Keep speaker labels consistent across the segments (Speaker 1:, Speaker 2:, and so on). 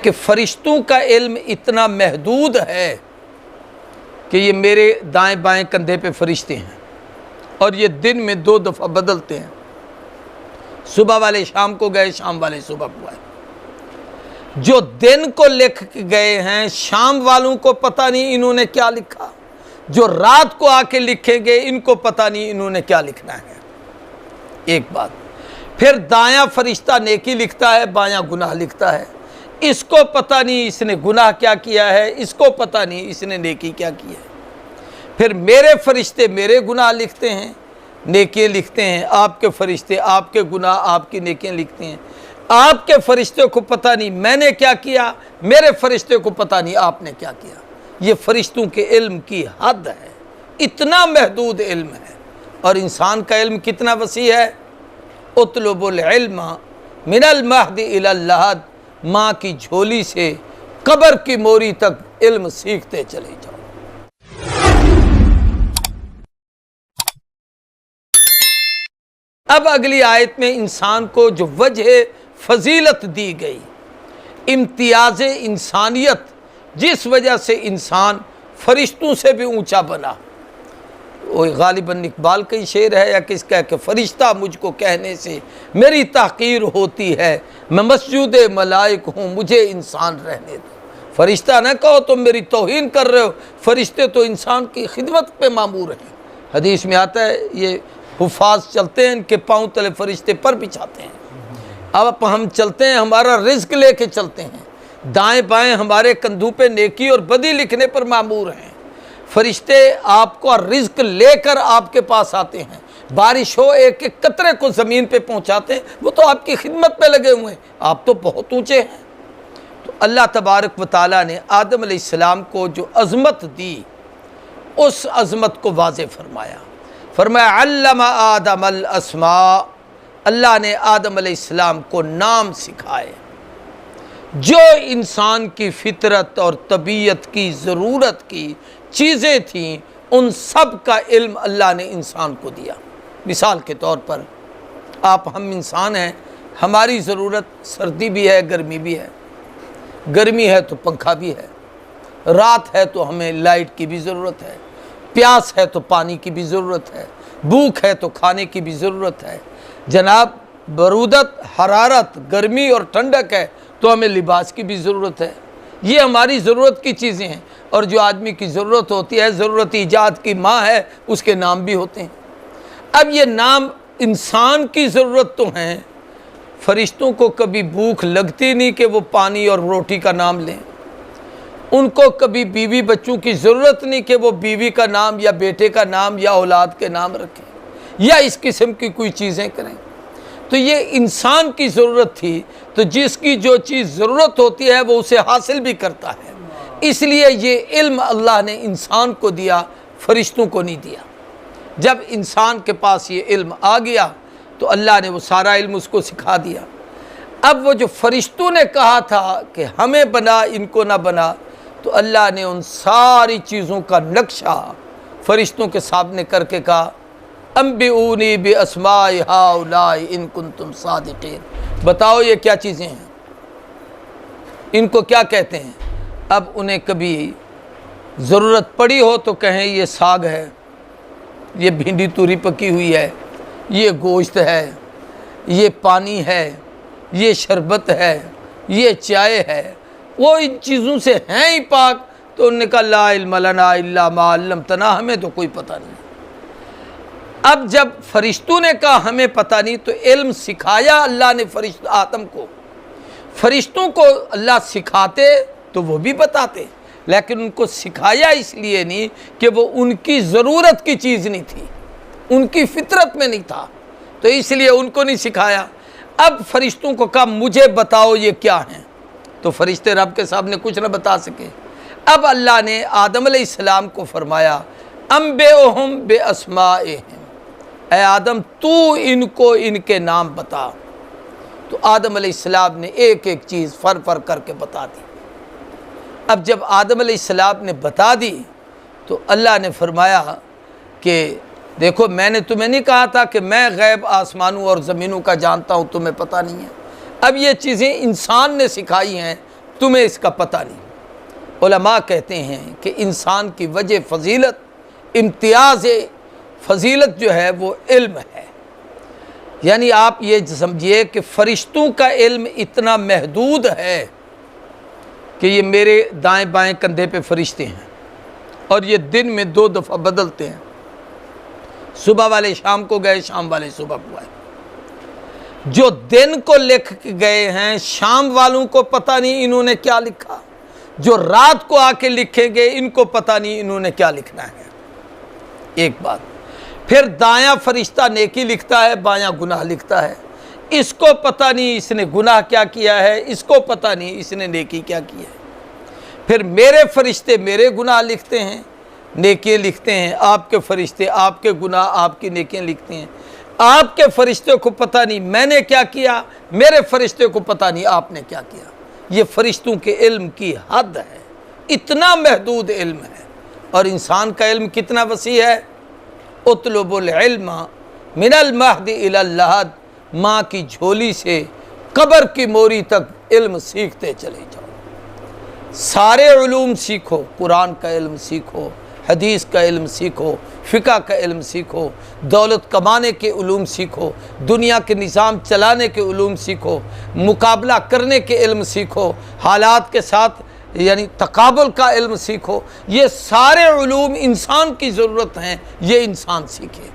Speaker 1: کہ فرشتوں کا علم اتنا محدود ہے کہ یہ میرے دائیں بائیں کندھے پہ فرشتے ہیں اور یہ دن میں 2 دفعہ بدلتے ہیں، صبح والے شام کو گئے، شام والے صبح کو آئے۔ جو دن کو لکھ کے گئے ہیں شام والوں کو پتہ نہیں انہوں نے کیا لکھا، جو رات کو آ کے لکھیں گے ان کو پتہ نہیں انہوں نے کیا لکھنا ہے۔ ایک بات، پھر دایاں فرشتہ نیکی لکھتا ہے، بایاں گناہ لکھتا ہے، اس کو پتہ نہیں اس نے گناہ کیا کیا ہے، اس کو پتہ نہیں اس نے نیکی کیا کی ہے۔ پھر میرے فرشتے میرے گناہ لکھتے ہیں، نیکیاں لکھتے ہیں، آپ کے فرشتے آپ کے گناہ آپ کی نیکیاں لکھتے ہیں۔ آپ کے فرشتے کو پتہ نہیں میں نے کیا کیا، میرے فرشتے کو پتہ نہیں آپ نے کیا کیا۔ یہ فرشتوں کے علم کی حد ہے، اتنا محدود علم ہے۔ اور انسان کا علم کتنا وسیع ہے، اطلب العلم من المہد الی اللحد، ماں کی جھولی سے قبر کی موری تک علم سیکھتے چلے جاؤ۔ اب اگلی آیت میں انسان کو جو وجہ فضیلت دی گئی، امتیاز انسانیت، جس وجہ سے انسان فرشتوں سے بھی اونچا بنا، وہ غالباً اقبال کا ہی شعر ہے یا کس کا، کہ فرشتہ مجھ کو کہنے سے میری تحقیر ہوتی ہے، میں مسجود ملائک ہوں مجھے انسان رہنے دو۔ فرشتہ نہ کہو تم میری توہین کر رہے ہو، فرشتے تو انسان کی خدمت پہ مامور ہیں۔ حدیث میں آتا ہے یہ حفاظ چلتے ہیں ان کے پاؤں تلے فرشتے پر بچھاتے ہیں۔ اب ہم چلتے ہیں ہمارا رزق لے کے چلتے ہیں، دائیں بائیں ہمارے کندھوں پہ نیکی اور بدی لکھنے پر مامور ہیں۔ فرشتے آپ کو رزق لے کر آپ کے پاس آتے ہیں، بارش ہو ایک ایک قطرے کو زمین پہ پہنچاتے ہیں، وہ تو آپ کی خدمت پہ لگے ہوئے ہیں، آپ تو بہت اونچے ہیں۔ تو اللہ تبارک و تعالیٰ نے آدم علیہ السلام کو جو عظمت دی، اس عظمت کو واضح فرمایا علم آدم الاسماء، اللہ نے آدم علیہ السلام کو نام سکھائے۔ جو انسان کی فطرت اور طبیعت کی ضرورت کی چیزیں تھیں ان سب کا علم اللہ نے انسان کو دیا۔ مثال کے طور پر ہم انسان ہیں، ہماری ضرورت سردی بھی ہے گرمی بھی ہے، گرمی ہے تو پنکھا بھی ہے، رات ہے تو ہمیں لائٹ کی بھی ضرورت ہے، پیاس ہے تو پانی کی بھی ضرورت ہے، بھوک ہے تو کھانے کی بھی ضرورت ہے، جناب برودت حرارت گرمی اور ٹھنڈک ہے تو ہمیں لباس کی بھی ضرورت ہے۔ یہ ہماری ضرورت کی چیزیں ہیں، اور جو آدمی کی ضرورت ہوتی ہے، ضرورت ایجاد کی ماں ہے، اس کے نام بھی ہوتے ہیں۔ اب یہ نام انسان کی ضرورت تو ہیں، فرشتوں کو کبھی بھوک لگتی نہیں کہ وہ پانی اور روٹی کا نام لیں، ان کو کبھی بیوی بچوں کی ضرورت نہیں کہ وہ بیوی کا نام یا بیٹے کا نام یا اولاد کے نام رکھیں یا اس قسم کی کوئی چیزیں کریں۔ تو یہ انسان کی ضرورت تھی، تو جس کی جو چیز ضرورت ہوتی ہے وہ اسے حاصل بھی کرتا ہے۔ اس لیے یہ علم اللہ نے انسان کو دیا، فرشتوں کو نہیں دیا۔ جب انسان کے پاس یہ علم آ گیا تو اللہ نے وہ سارا علم اس کو سکھا دیا۔ اب وہ جو فرشتوں نے کہا تھا کہ ہمیں بنا ان کو نہ بنا، تو اللہ نے ان ساری چیزوں کا نقشہ فرشتوں کے سامنے کر کے کہا انبئونی باسماء ہؤلاء ان کنتم صادقین، بتاؤ یہ کیا چیزیں ہیں، ان کو کیا کہتے ہیں۔ اب انہیں کبھی ضرورت پڑی ہو تو کہیں یہ ساگ ہے، یہ بھنڈی توری پکی ہوئی ہے، یہ گوشت ہے، یہ پانی ہے، یہ شربت ہے، یہ چائے ہے، وہ ان چیزوں سے ہیں ہی پاک۔ تو انہوں نے کہا لا علم لنا الا ما علمتنا، ہمیں تو کوئی پتہ نہیں۔ اب جب فرشتوں نے کہا ہمیں پتہ نہیں، تو علم سکھایا اللہ نے آدم کو۔ فرشتوں کو اللہ سکھاتے تو وہ بھی بتاتے، لیکن ان کو سکھایا اس لیے نہیں کہ وہ ان کی ضرورت کی چیز نہیں تھی، ان کی فطرت میں نہیں تھا، تو اس لیے ان کو نہیں سکھایا۔ اب فرشتوں کو کہا مجھے بتاؤ یہ کیا ہیں، تو فرشتے رب کے سامنے کچھ نہ بتا سکے۔ اب اللہ نے آدم علیہ السلام کو فرمایا انبئہم باسمائہم، اے آدم تو ان کو ان کے نام بتا۔ تو آدم علیہ السلام نے ایک ایک چیز فر کر کے بتا دی۔ اب جب آدم علیہ السلام نے بتا دی تو اللہ نے فرمایا کہ دیکھو میں نے تمہیں نہیں کہا تھا کہ میں غیب آسمانوں اور زمینوں کا جانتا ہوں، تمہیں پتہ نہیں ہے۔ اب یہ چیزیں انسان نے سکھائی ہیں تمہیں اس کا پتہ نہیں۔ علماء کہتے ہیں کہ انسان کی وجہ فضیلت، امتیاز فضیلت جو ہے وہ علم ہے۔ یعنی آپ یہ سمجھیے کہ فرشتوں کا علم اتنا محدود ہے کہ یہ میرے دائیں بائیں کندھے پہ فرشتے ہیں اور یہ دن میں 2 دفعہ بدلتے ہیں، صبح والے شام کو گئے، شام والے صبح کو آئے۔ جو دن کو لکھ کے گئے ہیں شام والوں کو پتہ نہیں انہوں نے کیا لکھا، جو رات کو آ کے لکھیں گے ان کو پتہ نہیں انہوں نے کیا لکھنا ہے۔ ایک بات، پھر دایاں فرشتہ نیکی لکھتا ہے، بایاں گناہ لکھتا ہے، اس کو پتہ نہیں اس نے گناہ کیا کیا ہے، اس کو پتہ نہیں اس نے نیکی کیا کی ہے۔ پھر میرے فرشتے میرے گناہ لکھتے ہیں، نیکیاں لکھتے ہیں، آپ کے فرشتے آپ کے گناہ آپ کی نیکیاں لکھتے ہیں۔ آپ کے فرشتے کو پتہ نہیں میں نے کیا کیا، میرے فرشتے کو پتہ نہیں آپ نے کیا کیا۔ یہ فرشتوں کے علم کی حد ہے، اتنا محدود علم ہے۔ اور انسان کا علم کتنا وسیع ہے۔ اطلب العلم من المہد الی اللحد، ماں کی جھولی سے قبر کی موری تک علم سیکھتے چلے جاؤ۔ سارے علوم سیکھو، قرآن کا علم سیکھو، حدیث کا علم سیکھو، فقہ کا علم سیکھو، دولت کمانے کے علوم سیکھو، دنیا کے نظام چلانے کے علوم سیکھو، مقابلہ کرنے کے علم سیکھو، حالات کے ساتھ یعنی تقابل کا علم سیکھو۔ یہ سارے علوم انسان کی ضرورت ہیں، یہ انسان سیکھے۔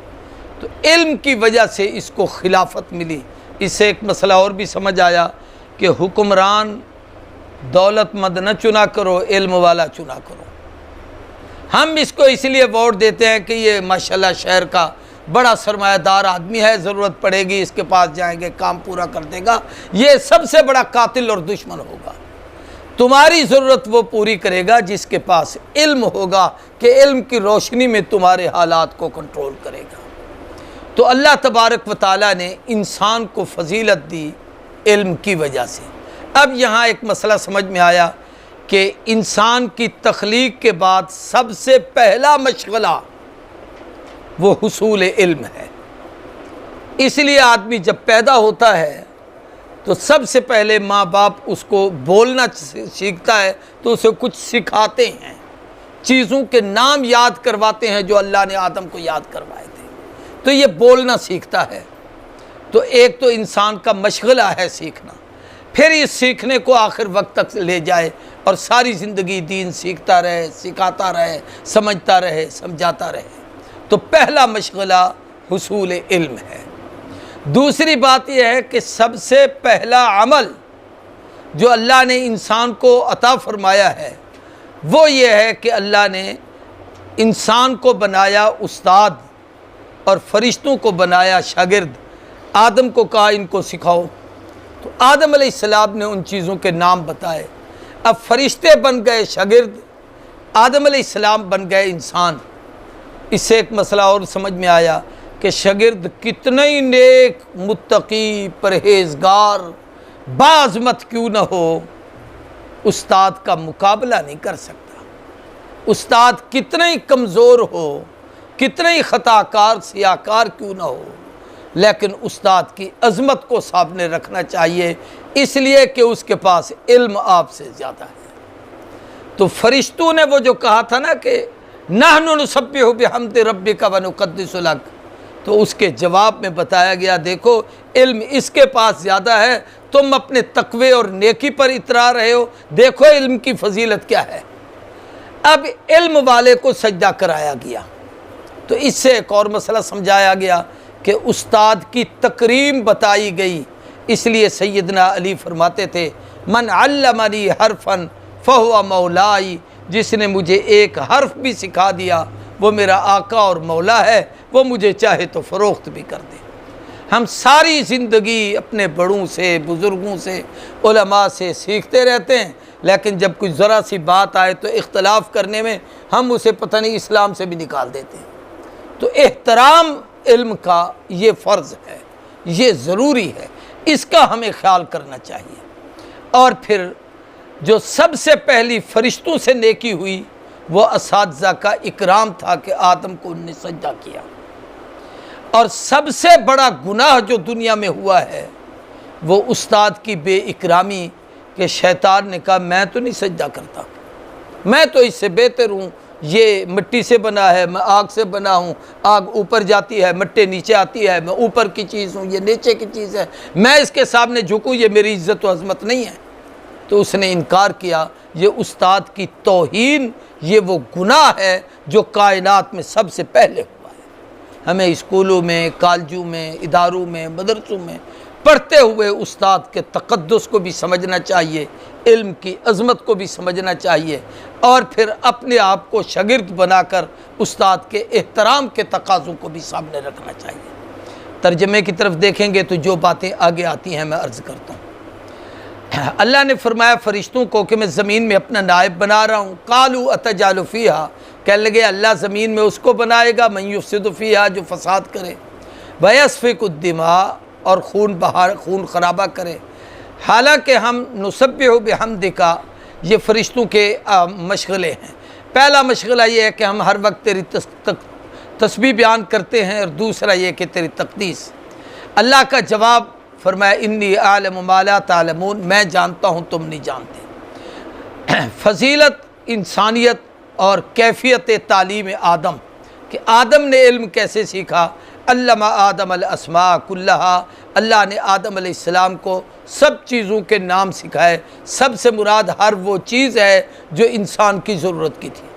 Speaker 1: تو علم کی وجہ سے اس کو خلافت ملی۔ اس سے ایک مسئلہ اور بھی سمجھ آیا کہ حکمران دولت مند نہ چنا کرو، علم والا چنا کرو۔ ہم اس کو اس لیے ووٹ دیتے ہیں کہ یہ ماشاءاللہ شہر کا بڑا سرمایہ دار آدمی ہے، ضرورت پڑے گی اس کے پاس جائیں گے، کام پورا کر دے گا، یہ سب سے بڑا قاتل اور دشمن ہوگا۔ تمہاری ضرورت وہ پوری کرے گا جس کے پاس علم ہوگا کہ علم کی روشنی میں تمہارے حالات کو کنٹرول کرے گا۔ تو اللہ تبارک و تعالیٰ نے انسان کو فضیلت دی علم کی وجہ سے۔ اب یہاں ایک مسئلہ سمجھ میں آیا کہ انسان کی تخلیق کے بعد سب سے پہلا مشغلہ وہ حصول علم ہے۔ اس لیے آدمی جب پیدا ہوتا ہے تو سب سے پہلے ماں باپ اس کو بولنا سیکھتا ہے تو اسے کچھ سکھاتے ہیں، چیزوں کے نام یاد کرواتے ہیں جو اللہ نے آدم کو یاد کروائے تھے، تو یہ بولنا سیکھتا ہے۔ تو ایک تو انسان کا مشغلہ ہے سیکھنا، پھر اس سیکھنے کو آخر وقت تک لے جائے اور ساری زندگی دین سیکھتا رہے، سکھاتا رہے، سمجھتا رہے، سمجھاتا رہے۔ تو پہلا مشغلہ حصول علم ہے۔ دوسری بات یہ ہے کہ سب سے پہلا عمل جو اللہ نے انسان کو عطا فرمایا ہے وہ یہ ہے کہ اللہ نے انسان کو بنایا استاد اور فرشتوں کو بنایا شاگرد۔ آدم کو کہا ان کو سکھاؤ، تو آدم علیہ السلام نے ان چیزوں کے نام بتائے۔ اب فرشتے بن گئے شاگرد، آدم علیہ السلام بن گئے انسان۔ اس سے ایک مسئلہ اور سمجھ میں آیا کہ شاگرد کتنے ہی نیک، متقی، پرہیزگار، باعظمت کیوں نہ ہو، استاد کا مقابلہ نہیں کر سکتا۔ استاد کتنے ہی کمزور ہو، کتنے ہی خطا کار، سیاہ کار کیوں نہ ہو، لیکن استاد کی عظمت کو سامنے رکھنا چاہیے، اس لیے کہ اس کے پاس علم آپ سے زیادہ ہے۔ تو فرشتوں نے وہ جو کہا تھا نا کہ نحن نسبح بحمد ربک ونقدس لک، تو اس کے جواب میں بتایا گیا دیکھو علم اس کے پاس زیادہ ہے، تم اپنے تقوی اور نیکی پر اترا رہے ہو، دیکھو علم کی فضیلت کیا ہے۔ اب علم والے کو سجدہ کرایا گیا، تو اس سے ایک اور مسئلہ سمجھایا گیا کہ استاد کی تکریم بتائی گئی۔ اس لیے سیدنا علی فرماتے تھے من علمنی حرفا فہو مولائی، جس نے مجھے ایک حرف بھی سکھا دیا وہ میرا آقا اور مولا ہے، وہ مجھے چاہے تو فروخت بھی کر دے۔ ہم ساری زندگی اپنے بڑوں سے، بزرگوں سے، علماء سے سیکھتے رہتے ہیں، لیکن جب کچھ ذرا سی بات آئے تو اختلاف کرنے میں ہم اسے پتہ نہیں اسلام سے بھی نکال دیتے ہیں۔ تو احترام علم کا یہ فرض ہے، یہ ضروری ہے، اس کا ہمیں خیال کرنا چاہیے۔ اور پھر جو سب سے پہلی فرشتوں سے نیکی ہوئی وہ اساتذہ کا اکرام تھا کہ آدم کو انہوں نے سجدہ کیا۔ اور سب سے بڑا گناہ جو دنیا میں ہوا ہے وہ استاد کی بے اکرامی، کہ شیطان نے کہا میں تو نہیں سجدہ کرتا، میں تو اس سے بہتر ہوں، یہ مٹی سے بنا ہے، میں آگ سے بنا ہوں، آگ اوپر جاتی ہے، مٹی نیچے آتی ہے، میں اوپر کی چیز ہوں، یہ نیچے کی چیز ہے، میں اس کے سامنے جھکوں، یہ میری عزت و عظمت نہیں ہے۔ تو اس نے انکار کیا۔ یہ استاد کی توہین، یہ وہ گناہ ہے جو کائنات میں سب سے پہلے ہوا ہے۔ ہمیں اسکولوں میں، کالجوں میں، اداروں میں، مدرسوں میں پڑھتے ہوئے استاد کے تقدس کو بھی سمجھنا چاہیے، علم کی عظمت کو بھی سمجھنا چاہیے، اور پھر اپنے آپ کو شاگرد بنا کر استاد کے احترام کے تقاضوں کو بھی سامنے رکھنا چاہیے۔ ترجمے کی طرف دیکھیں گے تو جو باتیں آگے آتی ہیں میں عرض کرتا ہوں۔ اللہ نے فرمایا فرشتوں کو کہ میں زمین میں اپنا نائب بنا رہا ہوں۔ قالوا اتجعل فیہا، کہنے لگے اللہ زمین میں اس کو بنائے گا من یفسد فیہا، جو فساد کرے، ویسفک الدماء، اور خون خرابہ کرے۔ حالانکہ ہم نسبح بحمدک، یہ فرشتوں کے مشغلے ہیں۔ پہلا مشغلہ یہ ہے کہ ہم ہر وقت تیری تسبیح بیان کرتے ہیں، اور دوسرا یہ کہ تیری تقدیس۔ اللہ کا جواب فرمایا انی اعلم ما لا تعلمون، میں جانتا ہوں تم نہیں جانتے۔ فضیلت انسانیت اور کیفیت تعلیم آدم، کہ آدم نے علم کیسے سیکھا۔ علم آدم الاسماء کلہا، اللہ نے آدم علیہ السلام کو سب چیزوں کے نام سکھائے۔ سب سے مراد ہر وہ چیز ہے جو انسان کی ضرورت کی تھی۔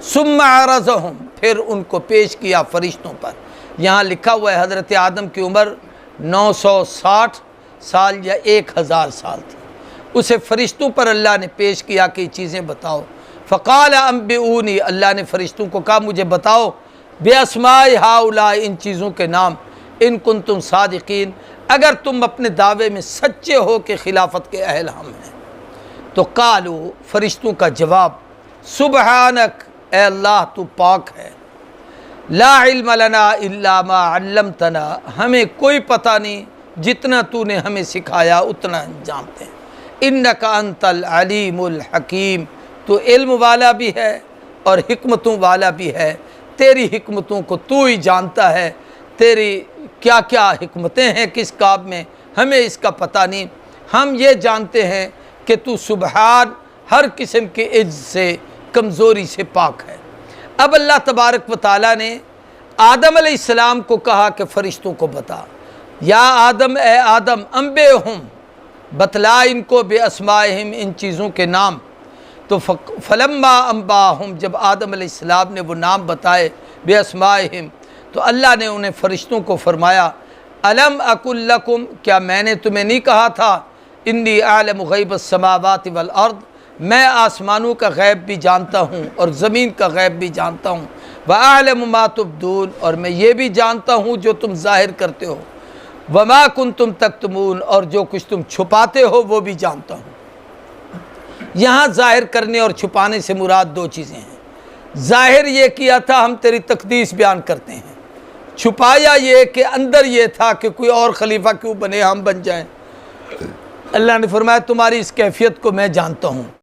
Speaker 1: ثم عرضہم، پھر ان کو پیش کیا فرشتوں پر۔ یہاں لکھا ہوا ہے حضرت آدم کی عمر 960 سال یا 1000 سال تھی۔ اسے فرشتوں پر اللہ نے پیش کیا کہ یہ چیزیں بتاؤ۔ فقال انبئونی، اللہ نے فرشتوں کو کہا مجھے بتاؤ، باسماء ہؤلاء، ان چیزوں کے نام، ان کنتم صادقین، اگر تم اپنے دعوے میں سچے ہو کہ خلافت کے اہل ہم ہیں۔ تو قالو، فرشتوں کا جواب، سبحانک، اے اللہ تو پاک ہے، لا علم لنا الا ما علمتنا، ہمیں کوئی پتہ نہیں، جتنا تو نے ہمیں سکھایا اتنا ہم جانتے ہیں۔ انک انت العلیم الحکیم، تو علم والا بھی ہے اور حکمتوں والا بھی ہے، تیری حکمتوں کو تو ہی جانتا ہے، تیری کیا کیا حکمتیں ہیں کس کام میں، ہمیں اس کا پتہ نہیں۔ ہم یہ جانتے ہیں کہ تو سبحان، ہر قسم کے عجز سے، کمزوری سے پاک ہے۔ اب اللہ تبارک و تعالیٰ نے آدم علیہ السلام کو کہا کہ فرشتوں کو بتا، یا آدم، اے آدم، انبئہم، بتلا ان کو باسمائہم، ان چیزوں کے نام۔ تو فلما انباہم، جب آدم علیہ السلام نے وہ نام بتائے باسمائہم، تو اللہ نے انہیں فرشتوں کو فرمایا الم اقل لکم، کیا میں نے تمہیں نہیں کہا تھا انی اعلم غیب السماوات والارض، میں آسمانوں کا غیب بھی جانتا ہوں اور زمین کا غیب بھی جانتا ہوں، وَأَعْلَمُ مَا تُبْدُونَ، اور میں یہ بھی جانتا ہوں جو تم ظاہر کرتے ہو، وَمَا كُنْتُمْ تَكْتُمُونَ، اور جو کچھ تم چھپاتے ہو وہ بھی جانتا ہوں۔ یہاں ظاہر کرنے اور چھپانے سے مراد دو چیزیں ہیں۔ ظاہر یہ کیا تھا ہم تیری تقدیس بیان کرتے ہیں، چھپایا یہ کہ اندر یہ تھا کہ کوئی اور خلیفہ کیوں بنے، ہم بن جائیں۔ اللہ نے فرمایا تمہاری اس کیفیت کو میں جانتا ہوں۔